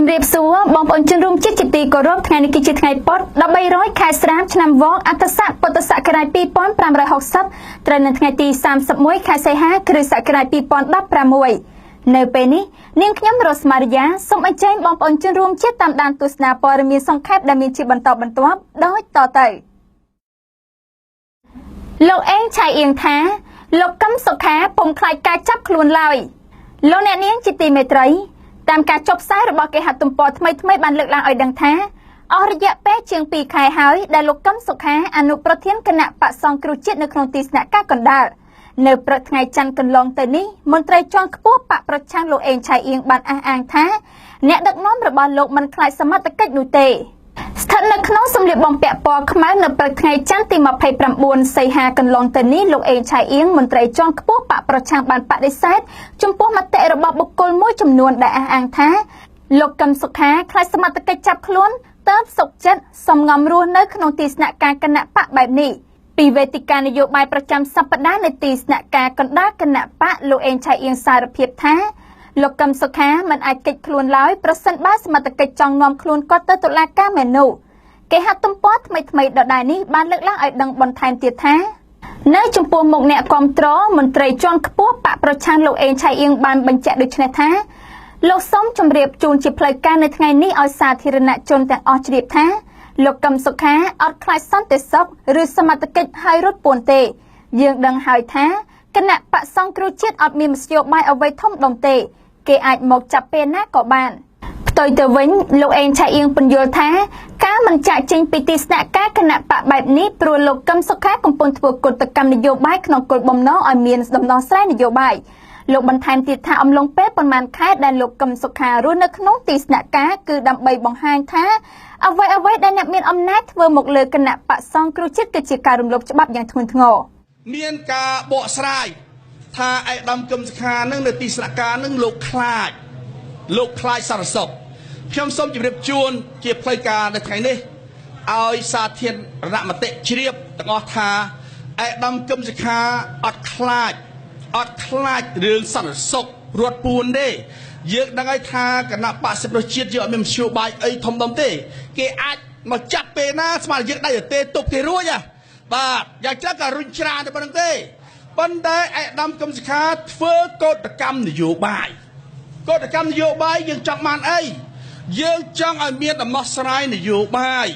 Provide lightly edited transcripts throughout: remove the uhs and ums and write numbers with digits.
ជំរាបសួរបងប្អូនជនរួមជាតិជាទីគោរពថ្ងៃនេះគឺជាថ្ងៃពុធ1300ខែស្រាបឆ្នាំវកអត្តស័កពុទ្ធសករាជ2560ត្រូវនៅថ្ងៃទី31ខែសីហាគ្រិស្តសករាជ2016នៅពេលនេះនាងខ្ញុំរស់មារយាសូមអញ្ជើញបងប្អូនជនរួមជាតិតាមដានទស្សនាព័ត៌មានសង្ខេបដែលមានជាបន្តបន្ទាប់ដូចតទៅលោកអេងឆៃអៀងថាលោកកឹមសុខាពុំខ្លាចការចាប់ខ្លួនឡើយលោកអ្នកនាងជាទីមេត្រីតាមការចុះផ្សាយរបស់គេហទំព័រថ្មីបានលើកឡើងឲ្យដឹងថាអស់រយៈពេលជាង2ខែហើយដែលលោកកឹមសុខាអនុប្រធានគណៈបក្សសង្គ្រោះជាតិនៅក្នុងទីស្នាក់ការកណ្ដាលនៅព្រឹកថ្ងៃច័ន្ទកន្លងទៅនេះមន្ត្រីជាន់ខ្ពស់បកប្រឆាំងលោកអេងឆៃអៀងបានអះអាងថាអ្នកដឹកនាំរបស់លោកមិនខ្លាចសមត្ថកិច្ចនោះទេស្ថិតនៅក្នុងសម្លៀកបំពាក់ពណ៌ខ្មៅនៅព្រឹកថ្ងៃច័ន្ទទី29សីហាកន្លងទៅនេះលោកអេងឆៃអៀងមន្ត្រីជាន់ខ្ពស់បកប្រឆាំងបានបដិសេធចំពោះមតិរបស់បុគ្គលមួយចំនួនដែលអះអាងថាលោកកឹមសុខាខ្លាចសមត្ថកិច្ចចាប់ខ្លួនទើបសុកចិត្តសំងំរស់នៅក្នុងទីស្នាក់ការគណៈបកបែបនេះពីវេទិកានយោបាយប្រចាំសប្តាហ៍នៅទីស្នាក់ការកណ្ដាលគណៈបកលោកអេងឆៃអៀងសារភាពថាលោកកឹមសុខាមិនអាចកិច្ចខ្លួនឡើយប្រសិនបើសមត្ថកិច្ចចង់នាំខ្លួនគាត់ទៅតុលាការមែននោះគេហទំព័រថ្មីដដែលនេះបានលើកឡើងឲ្យដឹងបន្ថែមទៀតថានៅចំពោះមុខអ្នកគាំទ្រមន្ត្រីជាន់ខ្ពស់បកប្រឆាំងលោកអេងឆៃអៀងបានបញ្ជាក់ដូចនេះថាលោកសូមជម្រាបជូនជាផ្លូវការនៅថ្ងៃនេះឲ្យសាធារណជនទាំងអស់ជ្រាបថាលោកកឹមសុខាអត់ខ្លាចសន្តិសុខឬសមត្ថកិច្ចឲ្យរត់ពួនទេយើងដឹងហើយថាគណៈបក្សសង្គ្រោះជាតិអត់មានមធ្យោបាយអ្វីធំដុំទេគេអាចមកចាប់ពេលណាក៏បានផ្ទុយទៅវិញលោកអេងឆៃអៀងពន្យល់ថាការមិនចាក់ចេញពីទីស្នាក់ការគណៈបកបែបនេះព្រោះលោកកឹមសុខាកំពុងធ្វើកតកម្មនយោបាយក្នុងគោលបំណងឲ្យមានដំណោះស្រាយនយោបាយលោកបន្ថែមទៀតថាអំឡុងពេលប្រមាណខែដែលលោកកឹមសុខារស់នៅក្នុងទីស្នាក់ការគឺដើម្បីបង្ហាញថាអ្វីដែលអ្នកមានអំណាចធ្វើមកលើគណៈបក្សសង្គ្រោះជាតិគឺជាការរំលោភច្បាប់យ៉ាងធ្ងន់ធ្ងរមានការបកស្រាយថាឯកឧត្តមកឹមសុខានឹងនៅទីស្នាក់ការនឹងលោកខ្លាចសន្តិសុខខ្ញុំសូមជម្រាបជូនជាផ្លូវការនៅថ្ងៃនេះឲ្យសាធារណមតិជ្រាបទាំងអស់ថាឯកឧត្តមកឹមសុខាអត់ខ្លាចរឿងសន្តិសុខរត់ពួនទេយើងដឹងហើយថាគណៈបក្សប្រជាជាតិយើងអត់មានមធ្យោបាយអីធំដុំទេគេអាចមកចាប់ពេលណាស្មើយើងដៃទេទុកគេរួចបាទយ៉ាងច្រើនក៏រុញច្រានទៅប៉ុណ្្នឹងទេប៉ុន្តែឯកឧត្តមកឹមសុខាធ្វើកោតកម្មនយោបាយយើងចង់បានអីយើងចង់ឲ្យមានដំណោះស្រាយនយោបាយ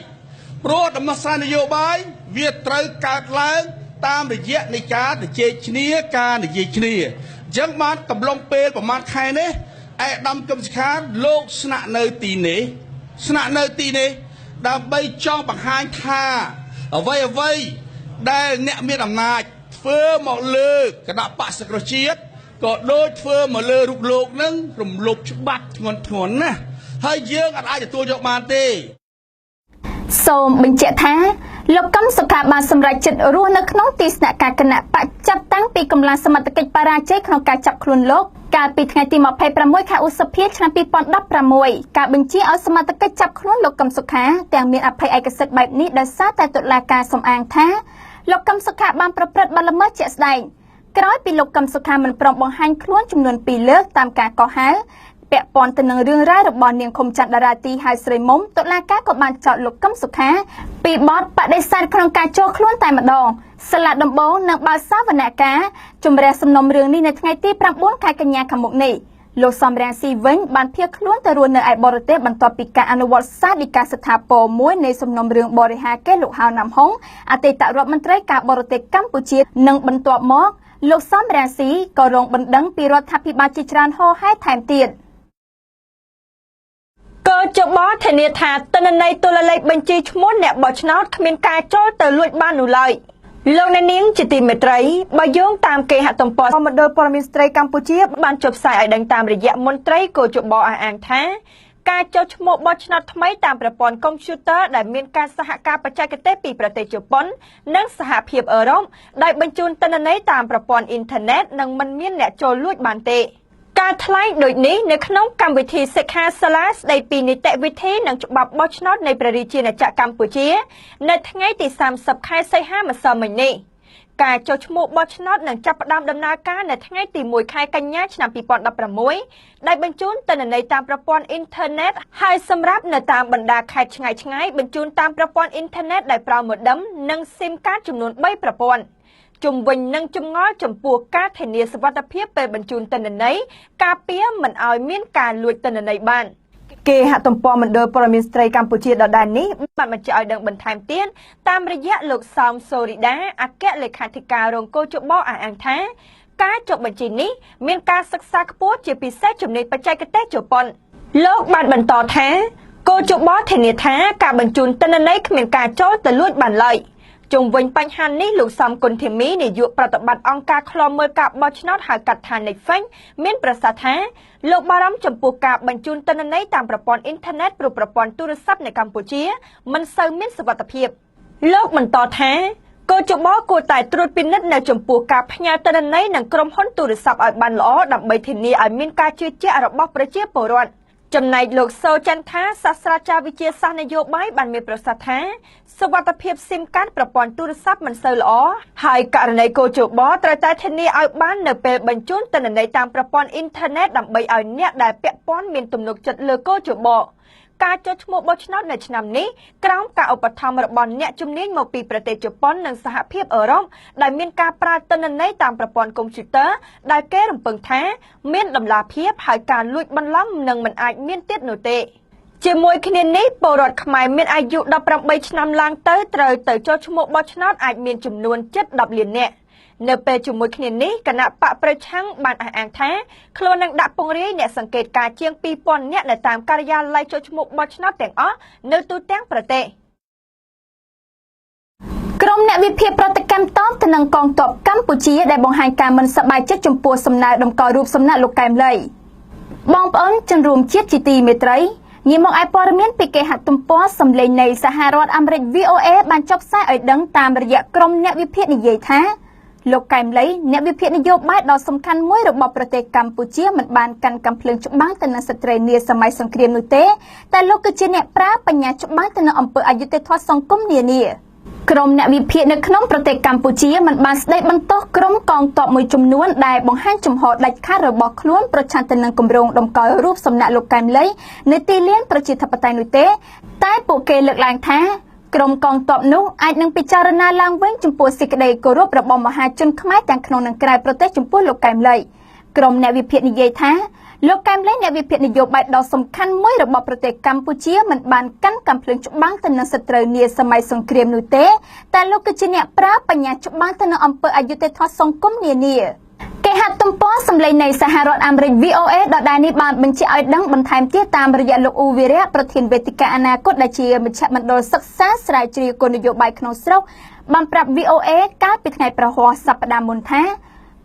ព្រោះដំណោះស្រាយនយោបាយវាត្រូវកើតឡើងតាមរយៈនៃការជជែកគ្នាការនិយាយគ្នាអញ្ចឹងបានកំឡុងពេលប្រហែលខែនេះឯកឧត្តមកឹមសុខាលោកស្នាក់នៅទីនេះដើម្បីចង់បង្ហាញថាអ្វីដែលអ្នកមានអំណាចធ្វើមកលើគណៈបក្សសង្គ្រោះជាតិក៏ដូចធ្វើមកលើរូបលោកនឹងរំលោភច្បាប់ធ្ងន់ណាស់ហើយយើងអាចទទួលយកបានទេសូមបញ្ជាក់ថាលោកកឹមសុខាបានសម្រេចចិត្តរស់នៅក្នុងទីស្នាក់ការគណៈបកចាប់តាំងពីកម្លាំងសមត្ថកិច្ចបរាជ័យក្នុងការចាប់ខ្លួនលោកកាលពីថ្ងៃទី26ខែឧសភាឆ្នាំ2016ការបញ្ជាឲ្យសមត្ថកិច្ចចាប់ខ្លួនលោកកឹមសុខាទាំងមានអភ័យឯកសិទ្ធិបែបនេះដោយសារតែតុលាការសំអាងថាលោកកឹមសុខាបានប្រព្រឹត្តបទល្មើសជាក់ស្ដែងក្រោយពីលោកកឹមសុខាមិនព្រមបង្ហាញខ្លួនចំនួន2លើកតាមការកោះហៅពាក់ព័ន្ធទៅនឹងរឿងរ៉ាវរបស់នាងឃុំច័ន្ទតារាទីហៅស្រីមុំតុលាការក៏បានចោទលោកកឹមសុខាពីបទបដិសេធក្នុងការចូលខ្លួនតែម្ដងសាលាដំបងនឹងបើកសវនកម្មជំរះសំណុំរឿងនេះនៅថ្ងៃទី9ខែកញ្ញាខាងមុខនេះលោកសំរងស៊ីវិញបានភៀសខ្លួនទៅរស់នៅឯបរទេសបន្ទាប់ពីការអនុវត្តសាលដីកាស្ថាពរមួយនៃសំណុំរឿងបរិហាកេលោកហៅណាំហុងអតីតរដ្ឋមន្ត្រីការបរទេសកម្ពុជានិងបន្ទាប់មកលោកសំរងស៊ីក៏រងបណ្ដឹងពីរដ្ឋាភិបាលជាច្រើនហោហែថែមទៀតកោចបធានាថាទិន្នន័យទូរលេខបញ្ជីឈ្មោះអ្នកបោះឆ្នោតគ្មានការចូលទៅលួចបាននោះឡើយលោកអ្នកនាងជាទីមេត្រីបើយោងតាមគេហទំព័រមណ្ឌលព័ត៌មានស្ត្រីកម្ពុជាបានចុះផ្សាយឲ្យដឹងតាមរយៈមន្ត្រីកោចបអះអាងថាការចុះឈ្មោះបោះឆ្នោតថ្មីតាមប្រព័ន្ធកុំព្យូទ័រដែលមានការសហការបច្ចេកទេសពីប្រទេសជប៉ុននិងសហភាពអឺរ៉ុបដោយបញ្ជូនទិន្នន័យតាមប្រព័ន្ធអ៊ីនធឺណិតនិងមិនមានអ្នកចូលលួចបានទេការថ្លែងដូចនេះនៅក្នុងកម្មវិធីសិក្ខាសាលាស្ដីពីនីតិវិធីនិងច្បាប់បោះឆ្នោតនៃព្រះរាជាណាចក្រកម្ពុជានៅថ្ងៃទី30ខែសីហាម្សិលមិញនេះ ការចុះឈ្មោះបោះឆ្នោតនឹងចាប់ផ្ដើមដំណើរការនៅថ្ងៃទី1ខែកញ្ញាឆ្នាំ2016ដែលបញ្ជូនទិន្នន័យតាមប្រព័ន្ធអ៊ីនធឺណិតហើយសម្រាប់នៅតាមបណ្ដាខេត្តឆ្ងាយៗបញ្ជូនតាមប្រព័ន្ធអ៊ីនធឺណិតដែលប្រើ modem និង SIM កាតចំនួន3ប្រព័ន្ធជំវិញនឹងចម្ងល់ចំពោះការធានាសុវត្ថិភាពពេលបញ្ជូនទិន្នន័យការពារមិនឲ្យមានការលួចទិន្នន័យបានគេហទំព័រមណ្ឌលព័ត៌មានស្ត្រីកម្ពុជាដដែលនេះបានបញ្ជាក់ឲ្យដឹងបន្ថែមទៀតតាមរយៈលោកសោមសូរីដាអគ្គលេខាធិការរងកោជបអះអាងថាការចុះបញ្ជីនេះមានការសិក្សាខ្ពស់ជាពិសេសជំនាញបច្ចេកទេសជប៉ុនលោកបានបន្តថាកោជបធានាថាការបញ្ជូនទិន្នន័យគ្មានការចូលទៅលួចបានឡើយជុំវិញបញ្ហានេះលោកសំគុណធីមីនាយកប្រតិបត្តិអង្គការឃ្លាំមើលការបោះឆ្នោតហៅកាត់ថា NEFEC មានប្រសាសន៍ថាលោកបារម្ភចំពោះការបញ្ជូនទិន្នន័យតាមប្រព័ន្ធអ៊ីនធឺណិតព្រោះប្រព័ន្ធទូរស័ព្ទនៅកម្ពុជាមិនសូវមានសុវត្ថិភាពលោកបន្តថាកោជបគួរតែត្រួតពិនិត្យនៅចំពោះការផ្ញើទិន្នន័យនឹងក្រុមហ៊ុនទូរស័ព្ទឲ្យបានល្អដើម្បីធានាឲ្យមានការជឿជាក់របស់ប្រជាពលរដ្ឋចំណែកលោកសូចន្ទថាសាស្ត្រាចារ្យវិទ្យាសាស្ត្រនយោបាយបានមានប្រសាសន៍ថាសុវត្ថិភាព SIM កាតប្រព័ន្ធទូរស័ព្ទមិនសូវល្អហើយករណីកោជបត្រូវតែធានាឲ្យបាននៅពេលបញ្ជូនទិន្នន័យតាមប្រព័ន្ធអ៊ីនធឺណិតដើម្បីឲ្យអ្នកដែលពាក់ព័ន្ធមានទំនុកចិត្តលើកោជបការចុះឈ្មោះបោះឆ្នោតនៅឆ្នាំនេះក្រោមការឧបត្ថម្ភរបស់អ្នកជំនាញមកពីប្រទេសជប៉ុននិងសហភាពអឺរ៉ុបដែលមានការប្រើទិន្នន័យតាមប្រព័ន្ធកុំព្យូទ័រដែលគេរំពឹងថាមានតម្លាភាពហើយការលួចបន្លំនឹងមិនអាចមានទៀតនោះទេជាមួយគ្នានេះពលរដ្ឋខ្មែរមានអាយុ18ឆ្នាំឡើងទៅត្រូវទៅចុះឈ្មោះបោះឆ្នោតអាចមានចំនួនជិត10លាននាក់នៅពេលជាមួយគ្នានេះគណៈបកប្រឆាំងបានអះអាងថាខ្លួននឹងដាក់ពង្រាយអ្នកសង្កេតការជាង 2000 នាក់នៅតាមការិយាល័យចុះឈ្មោះបោះឆ្នោតទាំងអស់នៅទូទាំងប្រទេសក្រុមអ្នកវិភាគប្រតិកម្មតបទៅនឹងកងទ័ពកម្ពុជាដែលបង្ហាញការមិនសប្បាយចិត្តចំពោះសំណើតម្កល់រូបសំណាកលោកកែមលីបងប្អូនជនរួមជាតិជាទីមេត្រីងាកមកឯព័ត៌មានពីគេហទំព័រសម្លេងនៃសហរដ្ឋអាមេរិក VOA បានចុះផ្សាយឲ្យដឹងតាមរយៈក្រុមអ្នកវិភាគនិយាយថាលោកកែមលីអ្នកវិភាគនយោបាយដ៏សំខាន់មួយរបស់ប្រទេសកម្ពុជាមិនបានកាន់កាំភ្លើងច្បាំងទៅនឹងស្ត្រីនាសម័យសង្គ្រាមនោះទេតែលោកគឺជាអ្នកប្រើបញ្ញាច្បាំងទៅនឹងអំពើអយុត្តិធម៌សង្គមនានាក្រុមអ្នកវិភាគនៅក្នុងប្រទេសកម្ពុជាមិនបានស្ដីបន្ទោសក្រុមកងទ័ពមួយចំនួនដែលបង្ហាញចំហដាច់ខាតរបស់ខ្លួនប្រឆាំងទៅនឹងគម្រោងតម្កល់រូបសំណាកលោកកែមលីនៅទីលានប្រជាធិបតេយ្យនោះទេតែពួកគេលើកឡើងថាក្រុមកងទ័ពនោះអាចនឹងពិចារណាឡើងវិញចំពោះសេចក្តីគោរពរបស់មហាជនខ្មែរទាំងក្នុងនិងក្រៅប្រទេសចំពោះលោកកែមលីក្រុមអ្នកវិភាគនិយាយថាលោកកែមលីអ្នកវិភាគនយោបាយដ៏សំខាន់មួយរបស់ប្រទេសកម្ពុជាមិនបានកាន់កាំភ្លើងច្បាំងទៅនឹងសត្រូវនាសម័យសង្គ្រាមនោះទេតែលោកគឺជាអ្នកប្រើបញ្ញាច្បាំងទៅនឹងអំពើអយុត្តិធម៌សង្គមនានាគេហទំព័រសម្លេងនៃសហរដ្ឋអាមេរិក VOA ដដែលនេះបានបញ្ជាក់ឲ្យដឹងបន្ថែមទៀតតាមរយៈលោកអ៊ូវីរ៉ាប្រធានវេទិកាអនាគតដែលជាមជ្ឈមណ្ឌលសិក្សាស្រាវជ្រាវគោលនយោបាយក្នុងស្រុកបានប្រាប់ VOA កាលពីថ្ងៃប្រហ័សសប្តាហ៍មុនថា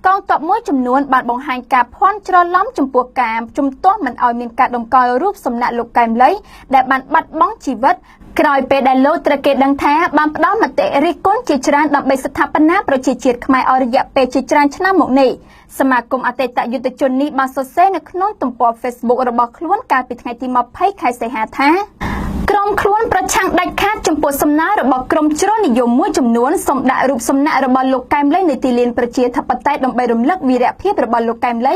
កងទ័ពមួយចំនួនបានបង្ហាញការភ័ន្តច្រឡំចំពោះការជំទាស់មិនឲ្យមានការតម្កល់រូបសំណាកលោកកែមលីដែលបានបាត់បង់ជីវិតក្រោយពេលដែលលោកត្រូវគេដឹងថាបានផ្ដល់មតិរិះគន់ជាច្រើនដើម្បីស្ថាបនាប្រជាជាតិខ្មែរអស់រយៈពេលជាច្រើនឆ្នាំមកនេះសមាគមអតីតយុទ្ធជននេះបានសរសេរនៅក្នុងទំព័រ Facebook របស់ខ្លួនកាលពីថ្ងៃទី20ខែសីហាថាក្រុមខ្លួនប្រឆាំងដាច់ខាតចំពោះសំណើរបស់ក្រុមជ្រុលនិយមមួយចំនួនសូមដាក់រូបសំណាករបស់លោកកែមលីនៅទីលានប្រជាធិបតេយ្យដើម្បីរំលឹកវីរភាពរបស់លោកកែមលី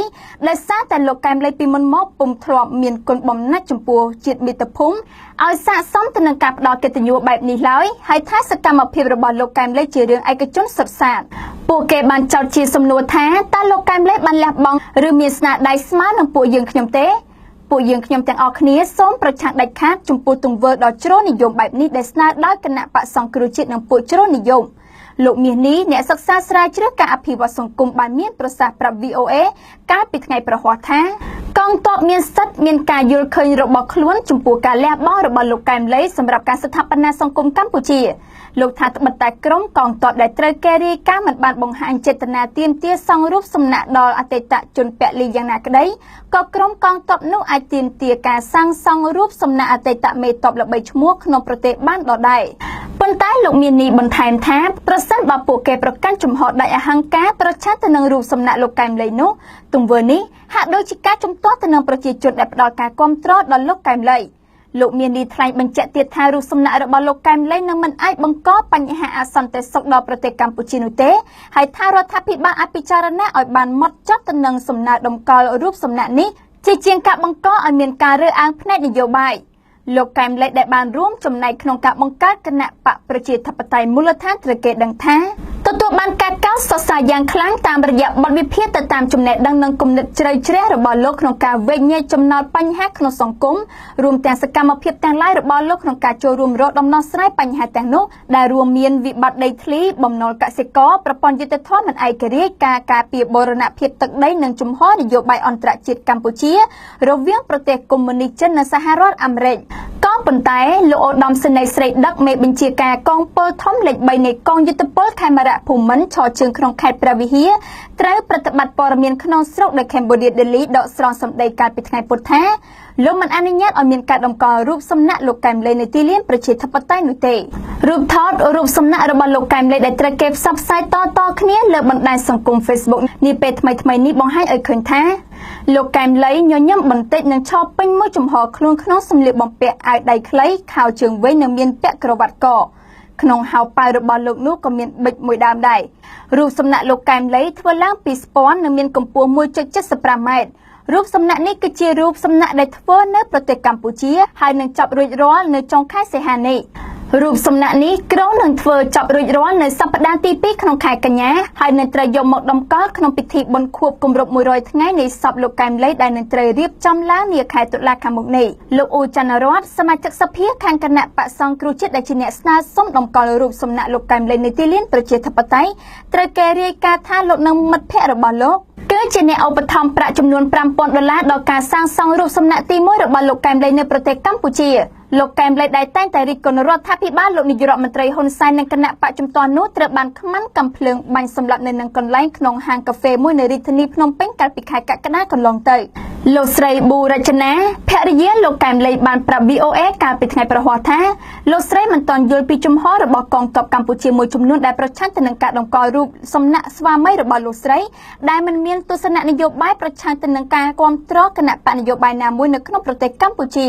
ដោយសារតែលោកកែមលីពីមុនមកពុំធ្លាប់មានគុណបំណាច់ចំពោះជាតិមាតុភូមិឲ្យស័ក្តិសមទៅនឹងការផ្ដល់កិត្តិយសបែបនេះឡើយហើយថាសកម្មភាពរបស់លោកកែមលីជារឿងឯកជនសុទ្ធសាធពួកគេបានចោទជាសំណួរថាតើលោកកែមលីបានលះបង់ឬមានស្នាដៃស្មើនឹងពួកយើងខ្ញុំទេពួកយើងខ្ញុំទាំងអស់គ្នាសូមប្រឆាំងដាច់ខាតចំពោះទង្វើដ៏ជ្រុលនិយមបែបនេះដែលស្នើដោយគណៈបក្សសង្គ្រោះជាតិនិងពួកជ្រុលនិយមលោកមាសនេះអ្នកសិក្សាស្រាវជ្រាវការអភិវឌ្ឍសង្គមបានមានប្រសាសន៍ប្រាប់ VOA កាលពីថ្ងៃប្រហ័សថាកងទ័ពមានសិទ្ធិមានការយល់ឃើញរបស់ខ្លួនចំពោះការលះបង់របស់លោកកែមលីសម្រាប់ការស្ថាបនាសង្គមកម្ពុជាលោកថាត្បិតតែក្រុមកងទ័ពដែលត្រូវគេរាយការណ៍មិនបានបង្ហាញចេតនាទាមទារសង់រូបសំណាកដល់អតីតជនពលីយ៉ាងណាក្តីក៏ក្រុមកងទ័ពនោះអាចទាមទារការសាងសង់រូបសំណាកអតីតមេទ័ពល្បីឈ្មោះក្នុងប្រទេសបានដដែលប៉ុន្តែលោកមាននេះបន្ថែមថាប្រសិនបើពួកគេប្រកាន់ជំហរដាច់អហង្ការប្រឆាំងទៅនឹងរូបសំណាកលោកកែមលីនោះទង្វើនេះហាក់ដូចជាការជំទាស់ទៅនឹងប្រជាជនដែលផ្ដល់ការគាំទ្រដល់លោកកែមលី លោកមានលីថ្លែងបញ្ជាក់ទៀតថារូបសំណាករបស់លោកកែមលីនឹងមិនអាចបង្កបញ្ហាអសន្តិសុខដល់ប្រទេសកម្ពុជានោះទេហើយថារដ្ឋាភិបាលអាចពិចារណាឲ្យបានម៉ត់ចត់ទៅនឹងសំណើតម្កល់រូបសំណាកនេះជាជាងការបង្កឲ្យមានការរើសអើងផ្នែកនយោបាយលោកកែមលីដែលបានរួមចំណែកក្នុងការបង្កើតគណៈបកប្រជាធិបតេយ្យមូលដ្ឋានត្រូវគេដឹងថាទទួលបានការកោតសរសើរយ៉ាងខ្លាំងតាមរយៈបទវិភាគទៅតាមចំណេះដឹងនិងគំនិតជ្រៅជ្រះរបស់លោកក្នុងការវែកញែកចំណោទបញ្ហាក្នុងសង្គមរួមទាំងសកម្មភាពទាំងឡាយរបស់លោកក្នុងការចូលរួមរកដំណោះស្រាយបញ្ហាទាំងនោះដែលរួមមានវិបត្តិដីធ្លីបំណុលកសិករប្រព័ន្ធយុត្តិធម៌មិនឯករាជ្យការការពារបូរណភាពទឹកដីនិងជំហរនយោបាយអន្តរជាតិកម្ពុជារវាងប្រទេសកុម្មុយនីសចិននិងសហរដ្ឋអាមេរិកក៏ប៉ុន្តែលោកឧត្តមសេនីយ៍ស្រីដឹកមេបញ្ជាការកងពលធំលេខ3នៃកងយុទ្ធពលខេមរៈភូមិន្ទឈរជើងក្នុងខេត្តព្រះវិហារត្រូវប្រតិបត្តិព័ត៌មានក្នុងស្រុកនៅ Cambodia Delhi ដកស្រង់សម្ដីកាលពីថ្ងៃពុធថាលោកមិនអនុញ្ញាតឲ្យមានការតម្កល់រូបសំណាកលោកកែមលីនៅទីលានប្រជាធិបតេយ្យនោះទេរូបថតរូបសំណាករបស់លោកកែមលីដែលត្រូវគេផ្សព្វផ្សាយតគ្នាលើបណ្ដាញសង្គម Facebook នេះពេលថ្មីនេះបង្ហាញឲ្យឃើញថាលោកកែមលីញញឹមបន្តិចនឹងឈរពេញមួយចំហខ្លួនក្នុងសម្លៀកបំពាក់អាវដៃខ្លីខោជើងវែងនិងមានពាក់ក្រវ៉ាត់កក្នុងហៅប៉ៅរបស់លោកនោះក៏មានប៊ិចមួយដើមដែររូបសំណាកលោកកែមលីធ្វើឡើងពីស្ពាន់និងមានកម្ពស់ 1.75 ម៉ែត្ររូបសំណាកនេះគឺជារូបសំណាកដែលធ្វើនៅប្រទេសកម្ពុជាហើយនឹងចាប់រួចរាល់នៅចុងខែសីហានេះរូបសំណាកនេះក្រុងនឹងធ្វើចាប់រួចរាល់នៅសប្តាហ៍ទី2ក្នុងខែកញ្ញាហើយនឹងត្រូវយកមកតម្កល់ក្នុងពិធីបុណ្យខួបគម្រប់100ថ្ងៃនៃសពលោកកែមលីដែលនឹងត្រូវរៀបចំឡើងនាខែតុលាខាងមុខនេះលោកអ៊ូច័ន្ទរតសមាជិកសភាខាងគណៈបក្សសង្គ្រោះជាតិដែលជាអ្នកស្នើសុំតម្កល់រូបសំណាកលោកកែមលីនៅទីលានប្រជាធិបតេយ្យត្រូវគេរាយការណ៍ថាលោកនឹងមិត្តភ័ក្តិរបស់លោកគឺជាអ្នកឧបត្ថម្ភប្រាក់ចំនួន$5,000ដល់ការសាងសង់រូបសំណាកទី1របស់លោកកែមលីនៅប្រទេសកម្ពុជាលោកកែមលីដែលតែងតែរិះគន់រដ្ឋាភិបាលលោកនាយករដ្ឋមន្ត្រីហ៊ុនសែននិងគណៈបច្ចុប្បន្ននោះត្រូវបានខ្មាន់កំភ្លើងបាញ់សម្លាប់នៅនឹងកន្លែងក្នុងហាងកាហ្វេមួយនៅរាជធានីភ្នំពេញកាលពីខែកក្កដាកន្លងទៅលោកស្រីប៊ូរចនាភរិយាលោកកែមលីបានប្រាប់ VOA កាលពីថ្ងៃប្រហ័សថាលោកស្រីមិនទាន់យល់ពីជំហររបស់កងទ័ពកម្ពុជាមួយចំនួនដែលប្រឆាំងទៅនឹងការតម្កល់រូបសំណាកស្វាមីរបស់លោកស្រីដែលមិនមានទស្សនៈនយោបាយប្រឆាំងទៅនឹងការគាំទ្រគណៈបកនយោបាយណាមួយនៅក្នុងប្រទេសកម្ពុជា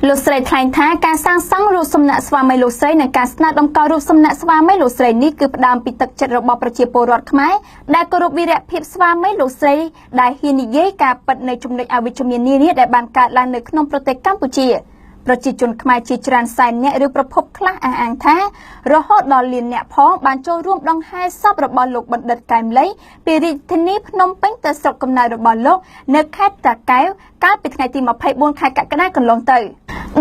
លោកស្រីថ្លែងថាការសាងសង់រូបសំណាកស្វាមីលោកស្រីនិងការស្នើតម្កល់រូបសំណាកស្វាមីលោកស្រីនេះគឺផ្ដើមពីទឹកចិត្តរបស់ប្រជាពលរដ្ឋខ្មែរដែលគោរពវីរភាពស្វាមីលោកស្រីដែលហ៊ាននិយាយការពិតនៅចំណុចអវិជ្ជមាននានាដែលបានកើតឡើងនៅក្នុងប្រទេសកម្ពុជាប្រជាជនខ្មែរជាច្រើនសែនអ្នកឬប្រភពខ្លះអះអាងថារហូតដល់លានអ្នកផងបានចូលរួមដង្ហែសពរបស់លោកបណ្ឌិតកែមលីពីរាជធានីភ្នំពេញទៅស្រុកកំណើតរបស់លោកនៅខេត្តតាកែវកាលពីថ្ងៃទី24ខែកក្កដាកន្លងទៅ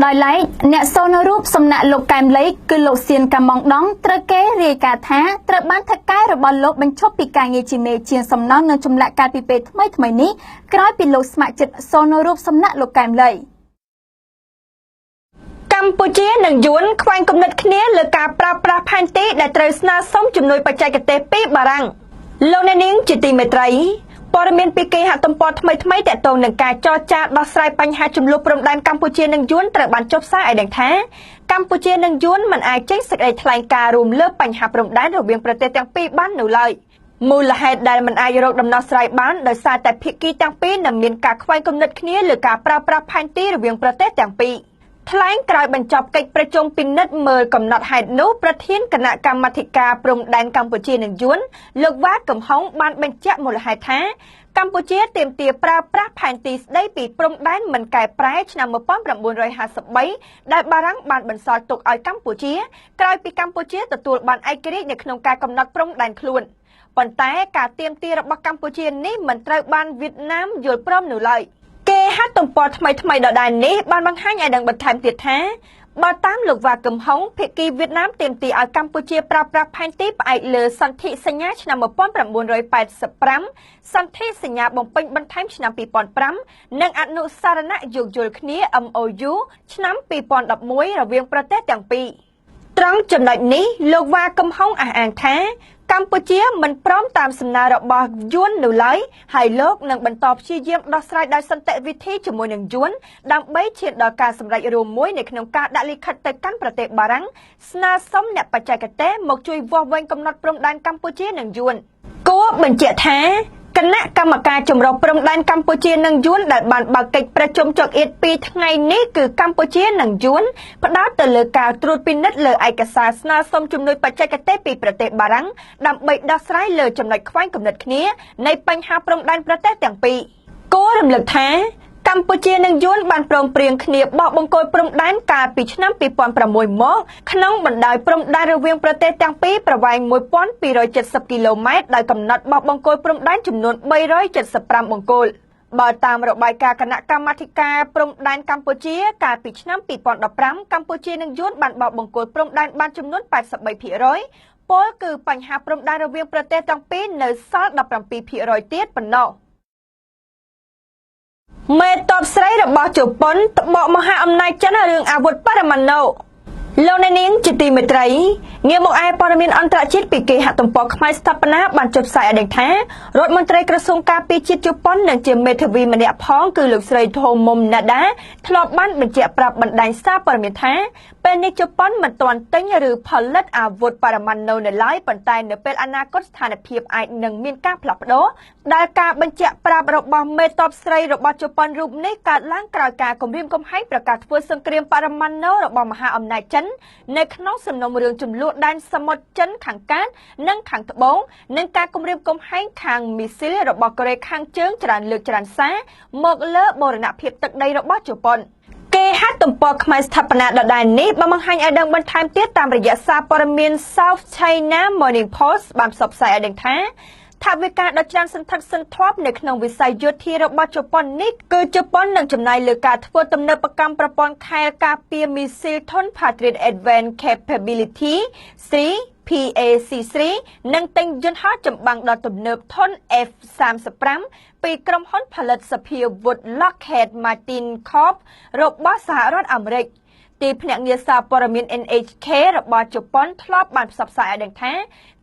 ដោយឡែកអ្នកសូនរូបសំណាកលោកកែមលីគឺលោកសៀនកាម៉ងដងត្រូវគេរាយការណ៍ថាត្រូវបានថៅកែរបស់លោកបញ្ឈប់ពីការងារជាមេជាងសំណង់និងចម្លាក់កាលពីពេលថ្មីនេះក្រោយពីលោកស្ម័គ្រចិត្តសូនរូបសំណាកលោកកែមលីកម្ពុជានិងយួនខ្វែងគំនិតគ្នាលើការប្រើប្រាស់ផែនទីដែលត្រូវស្នើសុំជំនួយបច្ចេកទេសពីបារាំងលោកអ្នកនាងជាទីមេត្រីព័ត៌មានពីគេហទំព័រថ្មីទាក់ទងនឹងការចរចាដោះស្រាយបញ្ហាជម្លោះព្រំដែនកម្ពុជានិងយួនត្រូវបានចុះផ្សាយឲ្យដឹងថាកម្ពុជានិងយួនមិនអាចចេញសេចក្តីថ្លែងការណ៍រួមលើបញ្ហាព្រំដែនរវាងប្រទេសទាំងពីរបាននោះឡើយមូលហេតុដែលមិនអាចរកដំណោះស្រាយបានដោយសារតែភាគីទាំងពីរនឹងមានការខ្វែងគំនិតគ្នាលើការប្រើប្រាស់ផែនទីរវាងប្រទេសទាំងពីរថ្លែងក្រោយបញ្ចប់កិច្ចប្រជុំពិនិត្យមើលកំណត់ហេតុនោះប្រធានគណៈកម្មាធិការព្រំដែនកម្ពុជានិងយួនលោកវ៉ាកំហុងបានបញ្ជាក់មូលហេតុថាកម្ពុជាទាមទារប្រើប្រាស់ផែនទីស្ដីពីព្រំដែនមិនកែប្រែឆ្នាំ1953ដែលបារាំងបានបន្សល់ទុកឲ្យកម្ពុជាក្រោយពីកម្ពុជាទទួលបានឯករាជ្យនៅក្នុងការកំណត់ព្រំដែនខ្លួនប៉ុន្តែការទាមទាររបស់កម្ពុជានេះមិនត្រូវបានវៀតណាមយល់ព្រមនោះឡើយគេហទំព័រថ្មីដដែលនេះបានបង្ហាញឲ្យដឹងបន្ថែមទៀតថាបើតាមលោកវ៉ាកំហុងភាគីវៀតណាមទាមទារឲ្យកម្ពុជាប្រើប្រាស់ផែនទីផ្អែកលើសន្ធិសញ្ញាឆ្នាំ1985សន្ធិសញ្ញាបំពេញបន្ថែមឆ្នាំ2005និងអនុសារណៈយោគយល់គ្នា MOU ឆ្នាំ2011រវាងប្រទេសទាំងពីរត្រង់ចំណុចនេះលោកវ៉ាកំហុងអះអាងថាកម្ពុជាមិនព្រមតាមសំណើរបស់យួននោះឡើយហើយលោកនឹងបន្តព្យាយាមដោះស្រាយដោយសន្តិវិធីជាមួយនឹងយួនដើម្បីឈានដល់ការសម្រេចរួមមួយនៅក្នុងការដាក់លិខិតទៅកាន់ប្រទេសបារាំងស្នើសុំអ្នកបច្ចេកទេសមកជួយវាស់វែងកំណត់ព្រំដែនកម្ពុជានិងយួនគួរបញ្ជាក់ថាគ ណៈកម្មការចម្រុះព្រំដែនកម្ពុជានិងយួនដែលបានបើកកិច្ចប្រជុំចុកអៀត2ថ្ងៃនេះគឺកម្ពុជានិងយួនផ្ដោតទៅលើការត្រួតពិនិត្យលើឯកសារស្នើសុំជំនួយបច្ចេកទេសពីប្រទេសបារាំងដើម្បីដោះស្រាយលើចំណុចខ្វែងគំនិតគ្នានៃបញ្ហាព្រំដែនប្រទេសទាំងពីរគួររំលឹកថាកម្ពុជានិងយួនបានព្រមព្រៀងគ្នាបោះបង្គោលព្រំដែនកាលពីឆ្នាំ2006មកក្នុងបណ្ដោយព្រំដែនរវាងប្រទេសទាំងពីរប្រវែង1270គីឡូម៉ែត្រដោយកំណត់បោះបង្គោលព្រំដែនចំនួន375បង្គោលបើតាមរបាយការណ៍គណៈកម្មាធិការព្រំដែនកម្ពុជាកាលពីឆ្នាំ2015កម្ពុជានិងយួនបានបោះបង្គោលព្រំដែនបានចំនួន83%ពលគឺបញ្ហាព្រំដែនរវាងប្រទេសទាំងពីរនៅសល់17%ទៀតប៉ុណ្ណោះមេតបស្រីរបស់ជប៉ុនត្បកមហាអំណាចចិនរឿងអាវុធបរមាណូលោកអ្នកនាងជាទីមេត្រីងាកមកឯព័ត៌មានអន្តរជាតិពីគេហទំព័រខ្មែរស្ថាបនាបានចុះផ្សាយឲ្យដឹងថារដ្ឋមន្ត្រីក្រសួងការពារជាតិជប៉ុននិងជាមេធាវីម្នាក់ផងគឺលោកស្រីថូមុំណាដាធ្លាប់បានបញ្ជាក់ប្រាប់បណ្ដាញសារព័ត៌មានថាពេលនេះជប៉ុនមិនទាន់ទិញឬផលិតអាវុធបរមាណូនៅឡើយប៉ុន្តែនៅពេលអនាគតស្ថានភាពអាចនឹងមានការផ្លាស់ប្ដូរដែលការបញ្ជាក់ប្រាប់របស់មេតបស្រីរបស់ជប៉ុនរូបនេះកើតឡើងក្រោយការគំរាមកំហែងប្រកាសធ្វើសង្គ្រាមបរមាណូរបស់មហាអំណាចចិននៅក្នុងសំណុំរឿងចំនួនដែនសមុទ្រចិនខាងកើតនិងខាងត្បូងនិងការគំរាមកំហែងខាងមីស៊ីលរបស់កូរ៉េខាងជើងច្រើនលើកច្រើនសារមកលើបូរណភាពទឹកដីរបស់ជប៉ុនគេហទំព័រខ្មែរស្ថាបនាដដែលនេះបានបង្ហាញឲ្យដឹងបន្ថែមទៀតតាមរយៈសារព័ត៌មាន South China Morning Post បានផ្សព្វផ្សាយឲ្យដឹងថាថាវិការដ៏ច្រើនសន្ធឹកសន្ធាប់នៅក្នុងវិស័យយោធារបស់ជប៉ុននេះគឺជប៉ុននឹងចំណាយលើការធ្វើទំនើបកម្មប្រព័ន្ធខែលការពារមីស៊ីលធុន Patriot Advanced Capability 3 PAC3 និងទិញយន្តហោះចម្បាំងដ៏ទំនើបធុន F35 ពីក្រុមហ៊ុនផលិតសភាវុធ Lockheed Martin Corp របស់សហរដ្ឋអាមេរិកទីភ្នាក់ងារសារព័ត៌មាន NHK របស់ជប៉ុនធ្លាប់បានផ្សព្វផ្សាយឲ្យដឹងថា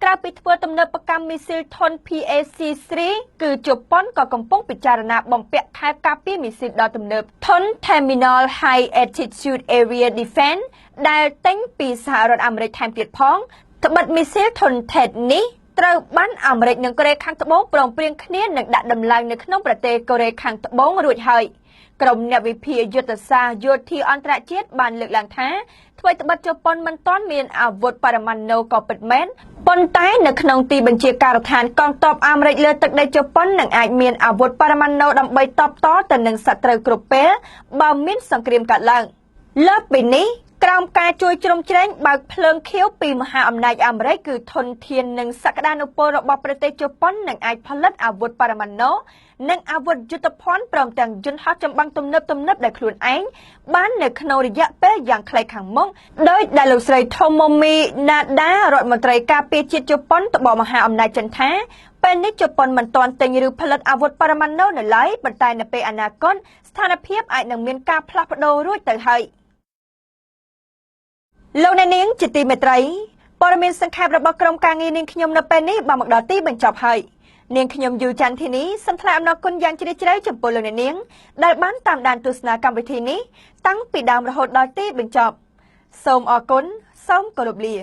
ក្រៅពីធ្វើទំនើបកម្មមីស៊ីលធុន PAC3 គឺជប៉ុនក៏កំពុងពិចារណាបំពាក់ខែលការពារមីស៊ីលដ៏ទំនើបធុន Terminal High Altitude Area Defense ដែលទិញពីសហរដ្ឋអាមេរិកថែមទៀតផងត្បិតមីស៊ីលធុន THAAD នេះត្រូវបានអាមេរិកនិងកូរ៉េខាងត្បូងព្រមព្រៀងគ្នានឹងដាក់ដំឡើងនៅក្នុងប្រទេសកូរ៉េខាងត្បូងរួចហើយក្រុមអ្នកវិភាគយុទ្ធសាស្ត្រយោធាអន្តរជាតិបានលើកឡើងថាថ្មីត្បិតជប៉ុនមិនទាន់មានអាវុធបរមាណូក៏ពិតមែនប៉ុន្តែនៅក្នុងទីបញ្ជាការដ្ឋានកងទ័ពអាមេរិកលើទឹកដីជប៉ុននឹងអាចមានអាវុធបរមាណូដើម្បីតបតទៅនឹងសត្រូវគ្រប់ពេលបើមានសង្គ្រាមកើតឡើងលើសពីនេះក្រោមការជួយជ្រោមជ្រែងបើកភ្លើងខៀវពីមហាអំណាចអាមេរិកគឺធនធាននិងសក្តានុពលរបស់ប្រទេសជប៉ុននឹងអាចផលិតអាវុធបរមាណូនិងអាវុធយុទ្ធភ័ណ្ឌព្រមទាំងយន្តហោះចម្បាំងទំនើបដោយខ្លួនឯងបាននៅក្នុងរយៈពេលយ៉ាងខ្លីខាងមុខដោយដែលលោកស្រី Tomomi Nada រដ្ឋមន្ត្រីការពារជាតិជប៉ុនត្បូងមហាអំណាចចិនថាពេលនេះជប៉ុនមិនទាន់ទិញឬផលិតអាវុធបរមាណូនៅឡើយប៉ុន្តែនៅពេលអនាគតស្ថានភាពអាចនឹងមានការផ្លាស់ប្ដូររួចទៅហើយលោកអ្នកនាងជាទីមេត្រីព័ត៌មានសង្ខេបរបស់ក្រុមការងារនាងខ្ញុំនៅពេលនេះបានមកដល់ទីបញ្ចប់ហើយនាងខ្ញុំយូច័ន្ទធីនីសូមថ្លែងអំណរគុណយ៉ាងជ្រាលជ្រៅចំពោះលោកអ្នកនាងដែលបានតាមដានទស្សនាកម្មវិធីនេះតាំងពីដើមរហូតដល់ទីបញ្ចប់សូមអរគុណសូមគោរពលា